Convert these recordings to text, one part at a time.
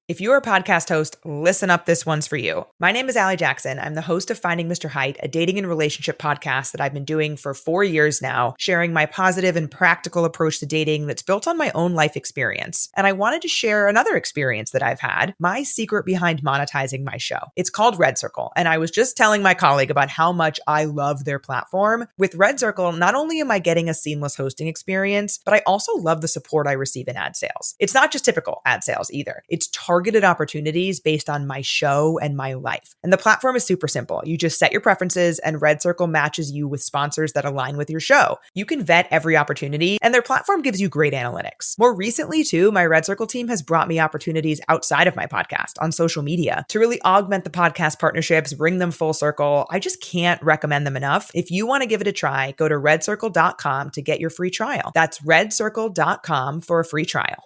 If you're a podcast host, listen up, this one's for you. My name is Allie Jackson. I'm the host of Finding Mr. Height, a dating and relationship podcast that I've been doing for 4 years now, sharing my positive and practical approach to dating that's built on my own life experience. And I wanted to share another experience that I've had, my secret behind monetizing my show. It's called Red Circle, and I was just telling my colleague about how much I love their platform. With Red Circle, not only am I getting a seamless hosting experience, but I also love the support I receive in ad sales. It's not just typical ad sales either. It's targeted opportunities based on my show and my life. And the platform is super simple. You just set your preferences and Red Circle matches you with sponsors that align with your show. You can vet every opportunity and their platform gives you great analytics. More recently too, my Red Circle team has brought me opportunities outside of my podcast on social media to really augment the podcast partnerships, bring them full circle. I just can't recommend them enough. If you want to give it a try, go to redcircle.com to get your free trial. That's redcircle.com for a free trial.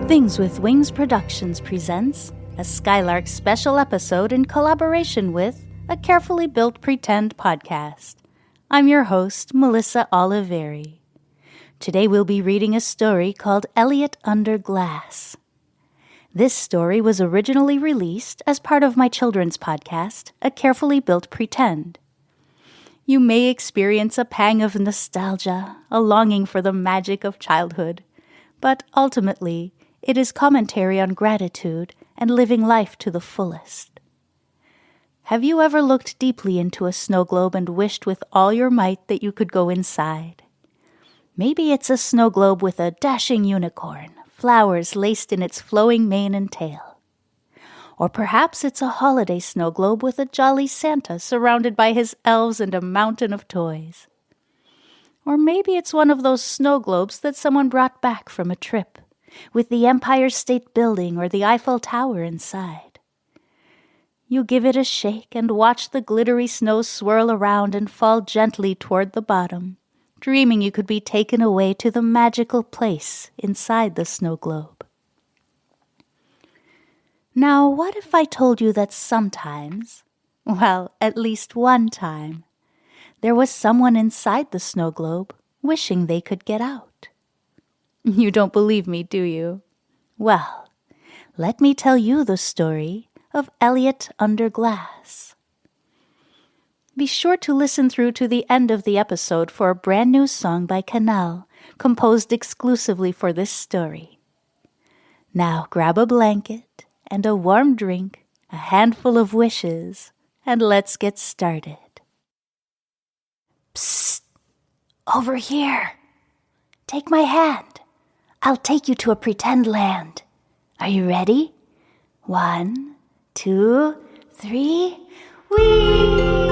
Things with Wings Productions presents a Skylark Special episode in collaboration with a carefully built pretend podcast. I'm your host, Melissa Oliveri. Today we'll be reading a story called Elliot Under Glass. This story was originally released as part of my children's podcast, A Carefully Built Pretend. You may experience a pang of nostalgia, a longing for the magic of childhood, but ultimately, it is commentary on gratitude and living life to the fullest. Have you ever looked deeply into a snow globe and wished with all your might that you could go inside? Maybe it's a snow globe with a dashing unicorn, flowers laced in its flowing mane and tail. Or perhaps it's a holiday snow globe with a jolly Santa surrounded by his elves and a mountain of toys. Or maybe it's one of those snow globes that someone brought back from a trip, with the Empire State Building or the Eiffel Tower inside. You give it a shake and watch the glittery snow swirl around and fall gently toward the bottom, dreaming you could be taken away to the magical place inside the snow globe. Now, what if I told you that sometimes, well, at least one time, there was someone inside the snow globe wishing they could get out? You don't believe me, do you? Well, let me tell you the story of Elliot Under Glass. Be sure to listen through to the end of the episode for a brand new song by Canal, composed exclusively for this story. Now grab a blanket and a warm drink, a handful of wishes, and let's get started. Psst! Over here! Take my hand. I'll take you to a pretend land. Are you ready? 1, 2, 3, whee!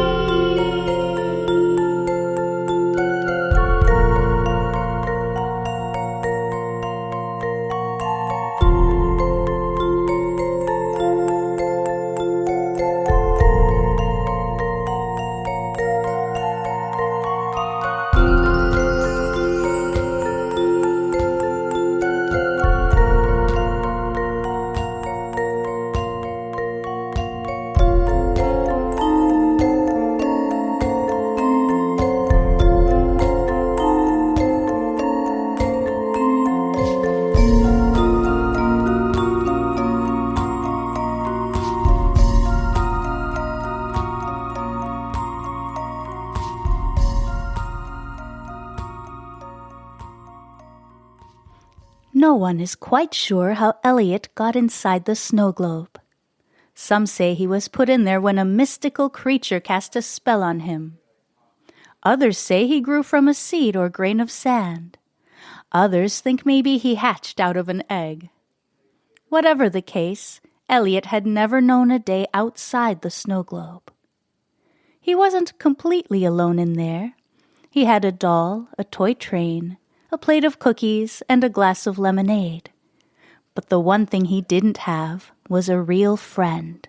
No one is quite sure how Elliot got inside the snow globe. Some say he was put in there when a mystical creature cast a spell on him. Others say he grew from a seed or grain of sand. Others think maybe he hatched out of an egg. Whatever the case, Elliot had never known a day outside the snow globe. He wasn't completely alone in there. He had a doll, a toy train, a plate of cookies, and a glass of lemonade. But the one thing he didn't have was a real friend.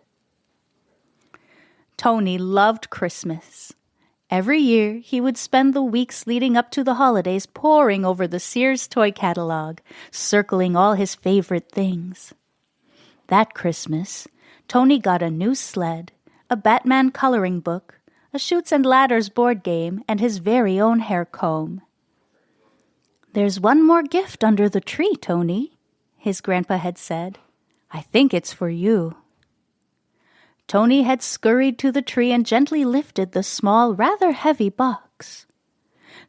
Tony loved Christmas. Every year, he would spend the weeks leading up to the holidays poring over the Sears toy catalog, circling all his favorite things. That Christmas, Tony got a new sled, a Batman coloring book, a Chutes and Ladders board game, and his very own hair comb. "There's one more gift under the tree, Tony," his grandpa had said. "I think it's for you." Tony had scurried to the tree and gently lifted the small, rather heavy box.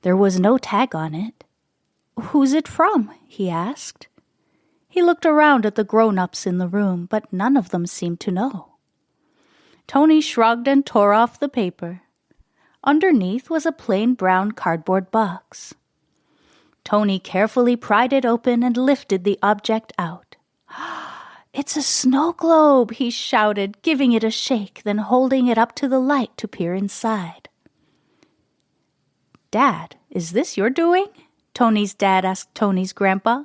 There was no tag on it. "Who's it from?" he asked. He looked around at the grown-ups in the room, but none of them seemed to know. Tony shrugged and tore off the paper. Underneath was a plain brown cardboard box. Tony carefully pried it open and lifted the object out. "It's a snow globe," he shouted, giving it a shake, then holding it up to the light to peer inside. "Dad, is this your doing?" Tony's dad asked Tony's grandpa.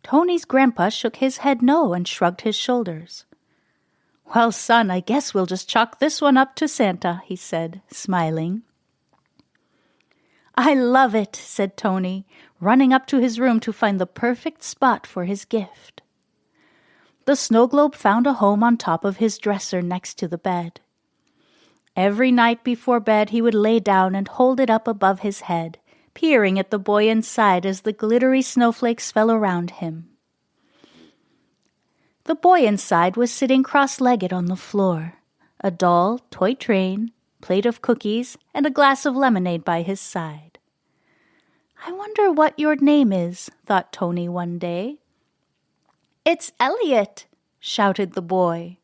Tony's grandpa shook his head no and shrugged his shoulders. "Well, son, I guess we'll just chalk this one up to Santa," he said, smiling. "I love it," said Tony, running up to his room to find the perfect spot for his gift. The snow globe found a home on top of his dresser next to the bed. Every night before bed he would lay down and hold it up above his head, peering at the boy inside as the glittery snowflakes fell around him. The boy inside was sitting cross-legged on the floor, a doll, toy train, plate of cookies, and a glass of lemonade by his side. "I wonder what your name is," thought Tony one day. "It's Elliot," shouted the boy.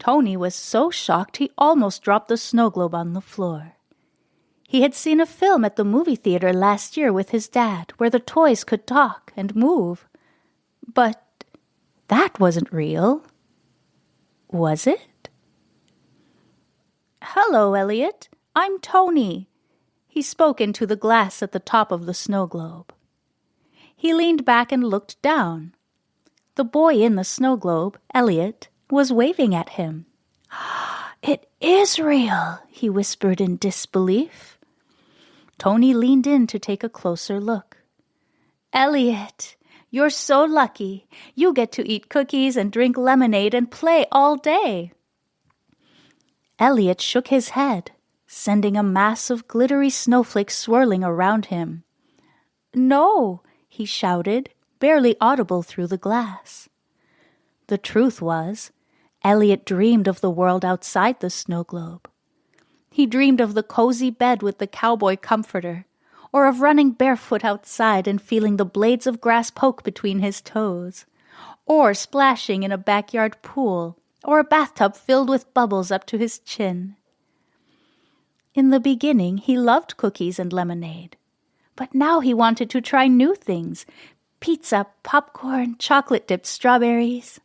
Tony was so shocked he almost dropped the snow globe on the floor. He had seen a film at the movie theater last year with his dad where the toys could talk and move. But that wasn't real. Was it? "Hello, Elliot. I'm Tony." He spoke into the glass at the top of the snow globe. He leaned back and looked down. The boy in the snow globe, Elliot, was waving at him. "It is real," he whispered in disbelief. Tony leaned in to take a closer look. "Elliot, you're so lucky. You get to eat cookies and drink lemonade and play all day." Elliot shook his head, sending a mass of glittery snowflakes swirling around him. "No," he shouted, barely audible through the glass. The truth was, Elliot dreamed of the world outside the snow globe. He dreamed of the cozy bed with the cowboy comforter, or of running barefoot outside and feeling the blades of grass poke between his toes, or splashing in a backyard pool, or a bathtub filled with bubbles up to his chin. In the beginning, he loved cookies and lemonade, but now he wanted to try new things: pizza, popcorn, chocolate-dipped strawberries.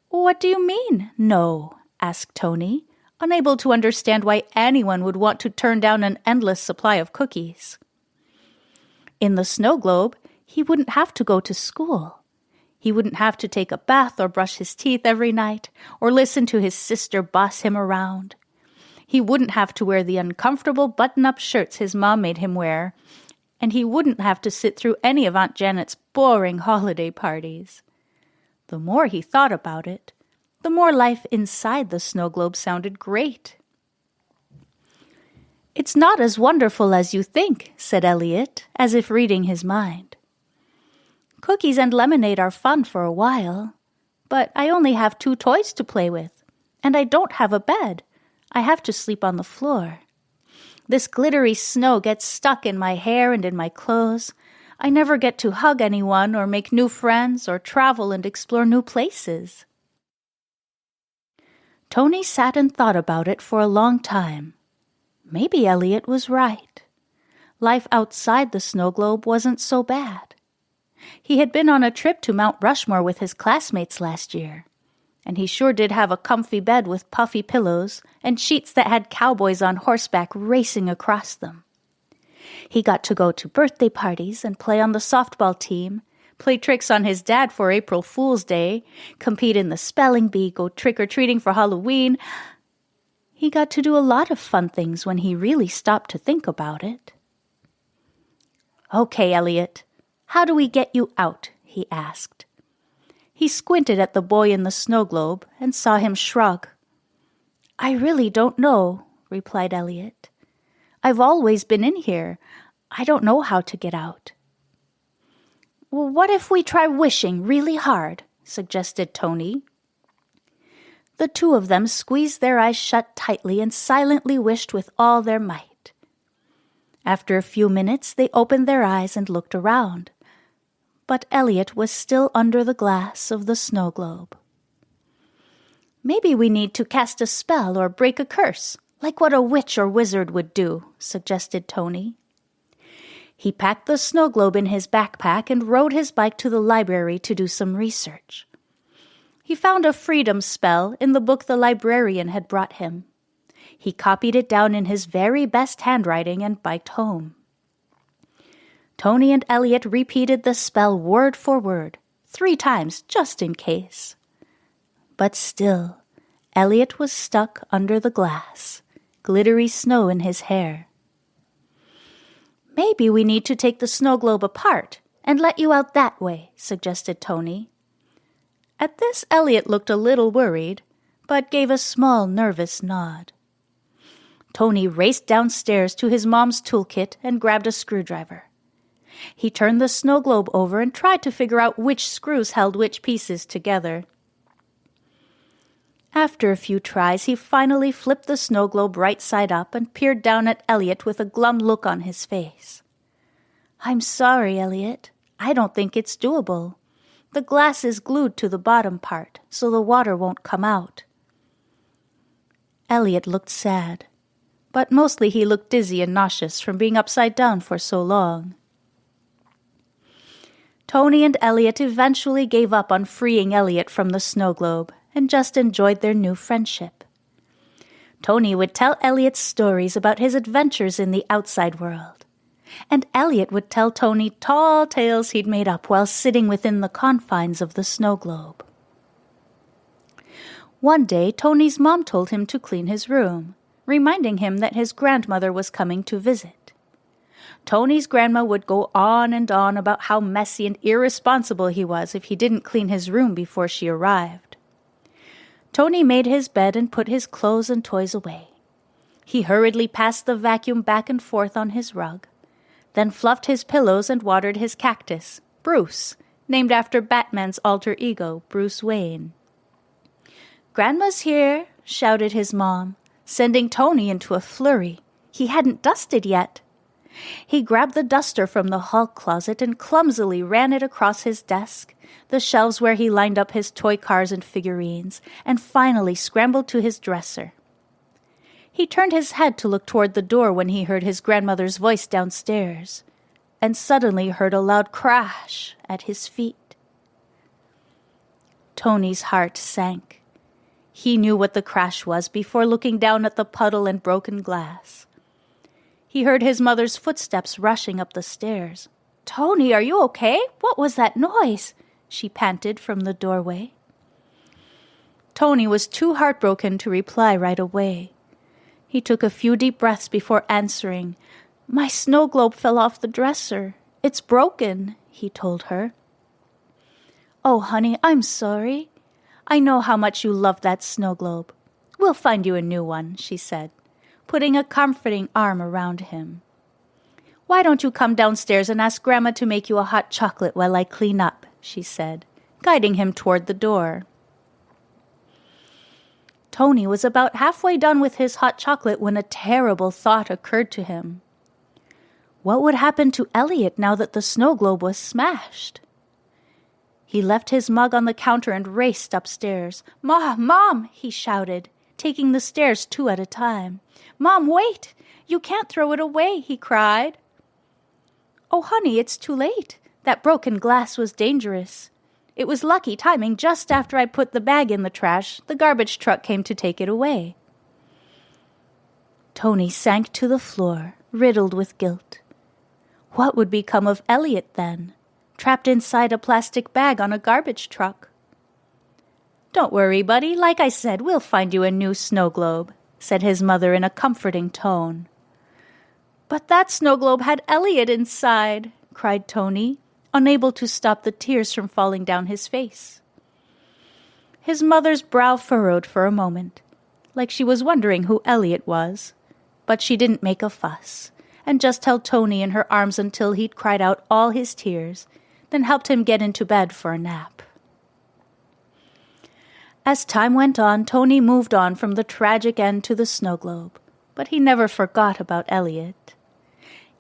"What do you mean, no?" asked Tony, unable to understand why anyone would want to turn down an endless supply of cookies. In the snow globe, he wouldn't have to go to school. He wouldn't have to take a bath or brush his teeth every night, or listen to his sister boss him around. He wouldn't have to wear the uncomfortable button-up shirts his mom made him wear, and he wouldn't have to sit through any of Aunt Janet's boring holiday parties. The more he thought about it, the more life inside the snow globe sounded great. "It's not as wonderful as you think," said Elliot, as if reading his mind. "Cookies and lemonade are fun for a while, but I only have 2 toys to play with, and I don't have a bed. I have to sleep on the floor. This glittery snow gets stuck in my hair and in my clothes. I never get to hug anyone or make new friends or travel and explore new places." Tony sat and thought about it for a long time. Maybe Elliot was right. Life outside the snow globe wasn't so bad. He had been on a trip to Mount Rushmore with his classmates last year, And he sure did have a comfy bed with puffy pillows and sheets that had cowboys on horseback racing across them. He got to go to birthday parties and play on the softball team, play tricks on his dad for April Fool's Day, compete in the spelling bee, go trick-or-treating for Halloween. He got to do a lot of fun things when he really stopped to think about it. "Okay, Elliot, how do we get you out?" he asked. He squinted at the boy in the snow globe and saw him shrug. "I really don't know," replied Elliot. "I've always been in here. I don't know how to get out." "Well, what if we try wishing really hard?" suggested Tony. The two of them squeezed their eyes shut tightly and silently wished with all their might. After a few minutes, they opened their eyes and looked around. But Elliot was still under the glass of the snow globe. "Maybe we need to cast a spell or break a curse, like what a witch or wizard would do," suggested Tony. He packed the snow globe in his backpack and rode his bike to the library to do some research. He found a freedom spell in the book the librarian had brought him. He copied it down in his very best handwriting and biked home. Tony and Elliot repeated the spell word for word, 3 times just in case. But still, Elliot was stuck under the glass, glittery snow in his hair. "Maybe we need to take the snow globe apart and let you out that way," suggested Tony. At this, Elliot looked a little worried, but gave a small, nervous nod. Tony raced downstairs to his mom's toolkit and grabbed a screwdriver. He turned the snow globe over and tried to figure out which screws held which pieces together. After a few tries, he finally flipped the snow globe right side up and peered down at Elliot with a glum look on his face. "I'm sorry, Elliot. I don't think it's doable. The glass is glued to the bottom part, so the water won't come out." Elliot looked sad, but mostly he looked dizzy and nauseous from being upside down for so long. Tony and Elliot eventually gave up on freeing Elliot from the snow globe and just enjoyed their new friendship. Tony would tell Elliot stories about his adventures in the outside world, and Elliot would tell Tony tall tales he'd made up while sitting within the confines of the snow globe. One day, Tony's mom told him to clean his room, reminding him that his grandmother was coming to visit. Tony's grandma would go on and on about how messy and irresponsible he was if he didn't clean his room before she arrived. Tony made his bed and put his clothes and toys away. He hurriedly passed the vacuum back and forth on his rug, then fluffed his pillows and watered his cactus, Bruce, named after Batman's alter ego, Bruce Wayne. "Grandma's here," shouted his mom, sending Tony into a flurry. He hadn't dusted yet. He grabbed the duster from the hall closet and clumsily ran it across his desk, the shelves where he lined up his toy cars and figurines, and finally scrambled to his dresser. He turned his head to look toward the door when he heard his grandmother's voice downstairs, and suddenly heard a loud crash at his feet. Tony's heart sank. He knew what the crash was before looking down at the puddle and broken glass. He heard his mother's footsteps rushing up the stairs. "Tony, are you okay? What was that noise?" she panted from the doorway. Tony was too heartbroken to reply right away. He took a few deep breaths before answering. "My snow globe fell off the dresser. It's broken," he told her. "Oh, honey, I'm sorry. I know how much you love that snow globe. We'll find you a new one," she said, putting a comforting arm around him. "Why don't you come downstairs and ask Grandma to make you a hot chocolate while I clean up," she said, guiding him toward the door. Tony was about halfway done with his hot chocolate when a terrible thought occurred to him. What would happen to Elliot now that the snow globe was smashed? He left his mug on the counter and raced upstairs. Mom, he shouted, taking the stairs 2 at a time. "Mom, wait! You can't throw it away," he cried. "Oh, honey, it's too late. That broken glass was dangerous. It was lucky timing. Just after I put the bag in the trash, the garbage truck came to take it away." Tony sank to the floor, riddled with guilt. What would become of Elliot then, trapped inside a plastic bag on a garbage truck? "Don't worry, buddy. Like I said, we'll find you a new snow globe," said his mother in a comforting tone. "But that snow globe had Elliot inside," cried Tony, unable to stop the tears from falling down his face. His mother's brow furrowed for a moment, like she was wondering who Elliot was, but she didn't make a fuss, and just held Tony in her arms until he'd cried out all his tears, then helped him get into bed for a nap. As time went on, Tony moved on from the tragic end to the snow globe, but he never forgot about Elliot.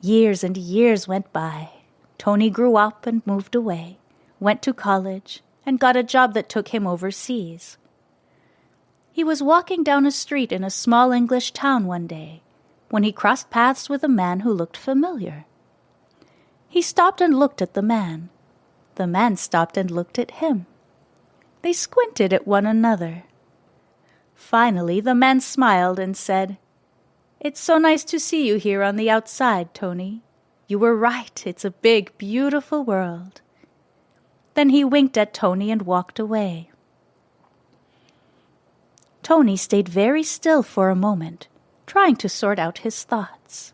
Years and years went by. Tony grew up and moved away, went to college, and got a job that took him overseas. He was walking down a street in a small English town one day when he crossed paths with a man who looked familiar. He stopped and looked at the man. The man stopped and looked at him. They squinted at one another. Finally, the man smiled and said, "It's so nice to see you here on the outside, Tony. You were right. It's a big, beautiful world." Then he winked at Tony and walked away. Tony stayed very still for a moment, trying to sort out his thoughts.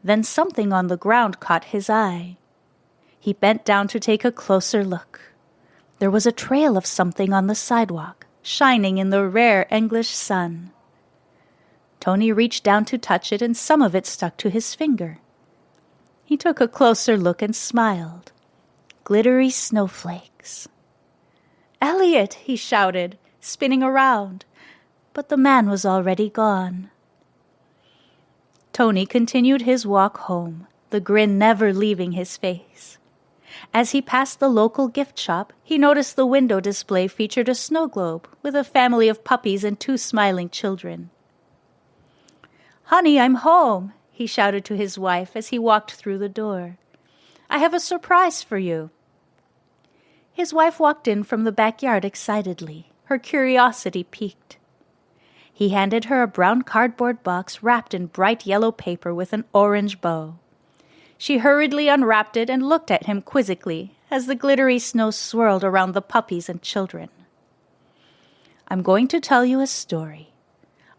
Then something on the ground caught his eye. He bent down to take a closer look. There was a trail of something on the sidewalk, shining in the rare English sun. Tony reached down to touch it, and some of it stuck to his finger. He took a closer look and smiled. Glittery snowflakes. "Elliot!" he shouted, spinning around, but the man was already gone. Tony continued his walk home, the grin never leaving his face. As he passed the local gift shop, he noticed the window display featured a snow globe with a family of puppies and 2 smiling children. "Honey, I'm home," he shouted to his wife as he walked through the door. "I have a surprise for you." His wife walked in from the backyard excitedly, her curiosity piqued. He handed her a brown cardboard box wrapped in bright yellow paper with an orange bow. She hurriedly unwrapped it and looked at him quizzically as the glittery snow swirled around the puppies and children. "I'm going to tell you a story.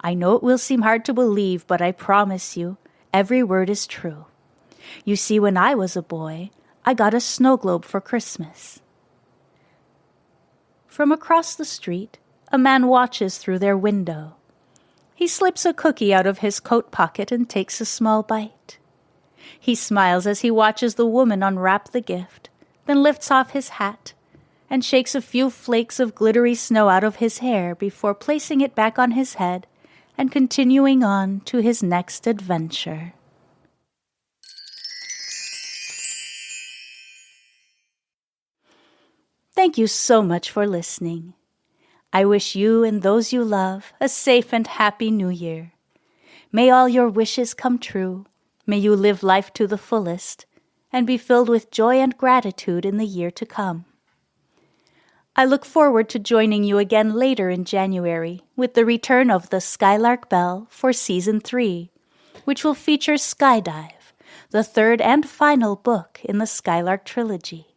I know it will seem hard to believe, but I promise you, every word is true. You see, when I was a boy, I got a snow globe for Christmas." From across the street, a man watches through their window. He slips a cookie out of his coat pocket and takes a small bite. He smiles as he watches the woman unwrap the gift, then lifts off his hat and shakes a few flakes of glittery snow out of his hair before placing it back on his head and continuing on to his next adventure. Thank you so much for listening. I wish you and those you love a safe and happy New Year. May all your wishes come true. May you live life to the fullest and be filled with joy and gratitude in the year to come. I look forward to joining you again later in January with the return of the Skylark Bell for Season 3, which will feature Skydive, the 3rd and final book in the Skylark trilogy.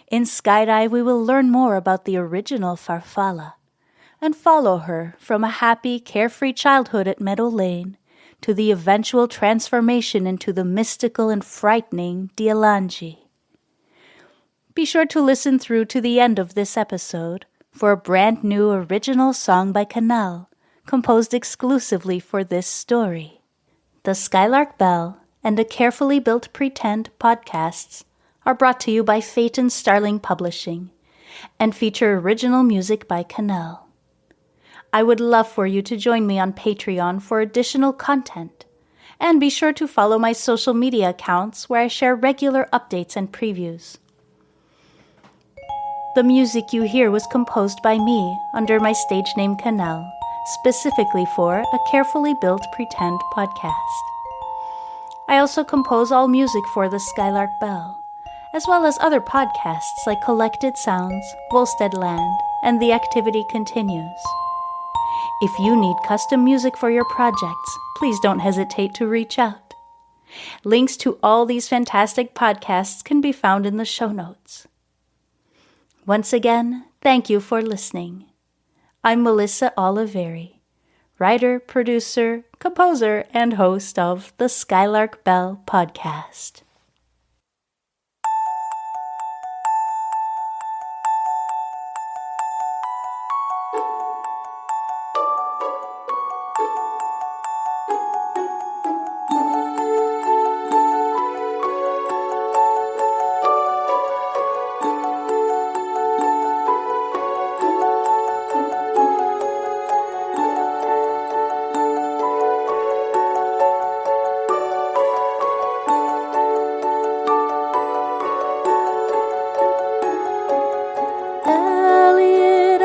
In Skydive, we will learn more about the original Farfalla and follow her from a happy, carefree childhood at Meadow Lane to the eventual transformation into the mystical and frightening Dialangi. Be sure to listen through to the end of this episode for a brand new original song by Canal, composed exclusively for this story. The Skylark Bell and A Carefully Built Pretend podcasts are brought to you by Phaeton Starling Publishing and feature original music by Canal. I would love for you to join me on Patreon for additional content, and be sure to follow my social media accounts where I share regular updates and previews. The music you hear was composed by me under my stage name Canal, specifically for A Carefully Built Pretend podcast. I also compose all music for the Skylark Bell, as well as other podcasts like Collected Sounds, Volstead Land, and The Activity Continues. If you need custom music for your projects, please don't hesitate to reach out. Links to all these fantastic podcasts can be found in the show notes. Once again, thank you for listening. I'm Melissa Oliveri, writer, producer, composer, and host of the Skylark Bell podcast. Elliot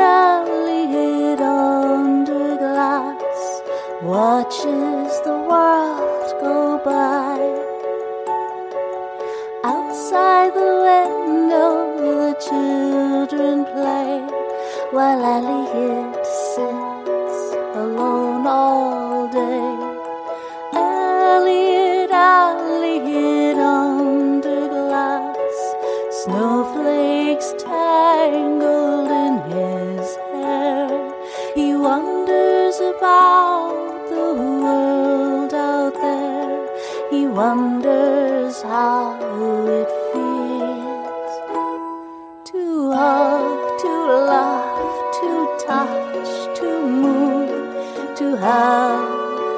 under glass watches the world go by. Outside the window the children play, while Elliot sits alone all day. Elliot under glass, snowflakes tangled in his hair. He wonders about the world out there. He wonders how it feels to hug, to laugh, to touch, to move, to have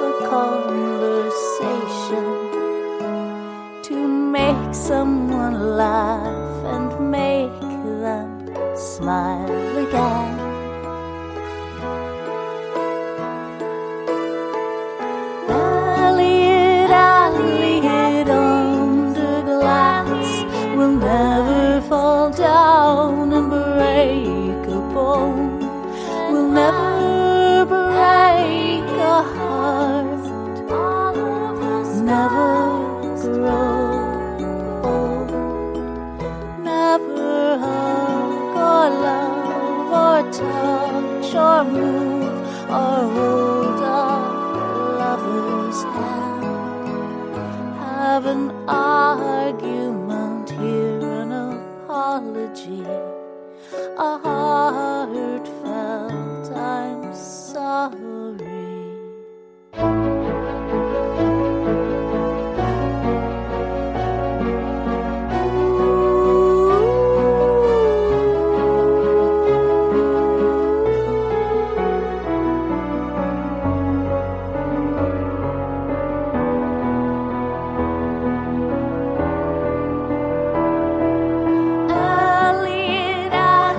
a conversation, to make someone laugh and make them smile again. Elliot under glass will never fall down and break a bone, will never break a heart, never grow old, never hug or love or touch or move or hold a lover's hand, have an argument, hear an apology, a heartfelt I'm sorry.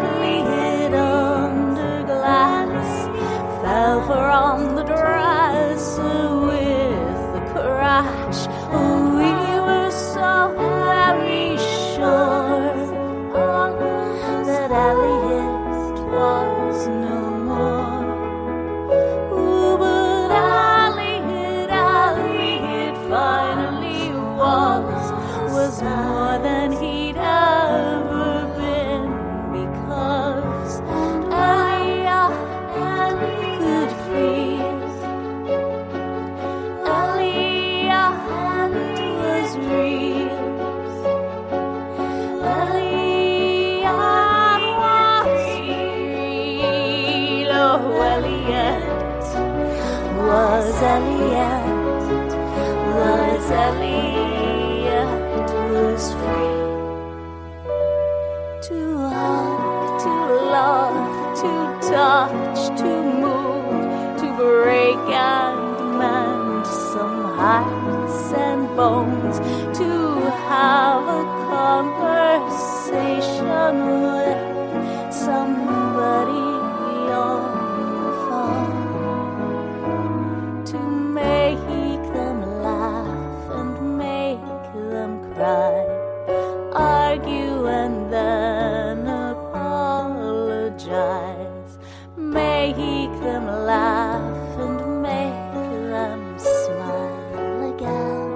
Elliot under glass fell from the dresser with a crash. We were so very sure that Elliot was no more. Ooh, but Elliot finally was more than he'd ever been, because Elliot could feel. Elliot was real. Elliot was real. Oh, Elliot was free to hug, to love, to touch, to move, to break and mend some hearts and bones, to have a conversation with somebody on the phone, to make them laugh and make them cry, argue and then apologize, make them laugh and make them smile again.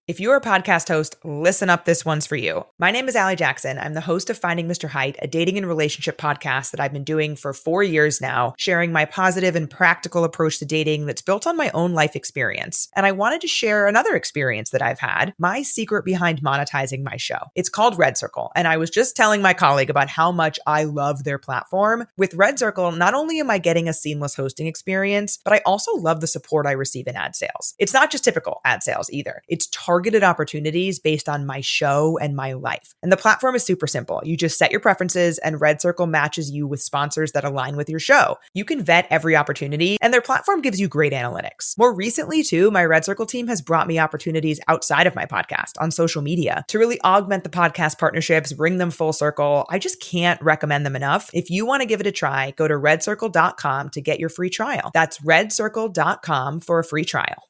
If you're a podcast host, listen up, this one's for you. My name is Allie Jackson. I'm the host of Finding Mr. Height, a dating and relationship podcast that I've been doing for 4 years now, sharing my positive and practical approach to dating that's built on my own life experience. And I wanted to share another experience that I've had, my secret behind monetizing my show. It's called Red Circle, and I was just telling my colleague about how much I love their platform. With Red Circle, not only am I getting a seamless hosting experience, but I also love the support I receive in ad sales. It's not just typical ad sales either. It's targeted opportunities based on my show and my life. And the platform is super simple. You just set your preferences and Red Circle matches you with sponsors that align with your show. You can vet every opportunity and their platform gives you great analytics. More recently too, my Red Circle team has brought me opportunities outside of my podcast on social media to really augment the podcast partnerships, bring them full circle. I just can't recommend them enough. If you want to give it a try, go to redcircle.com to get your free trial. That's redcircle.com for a free trial.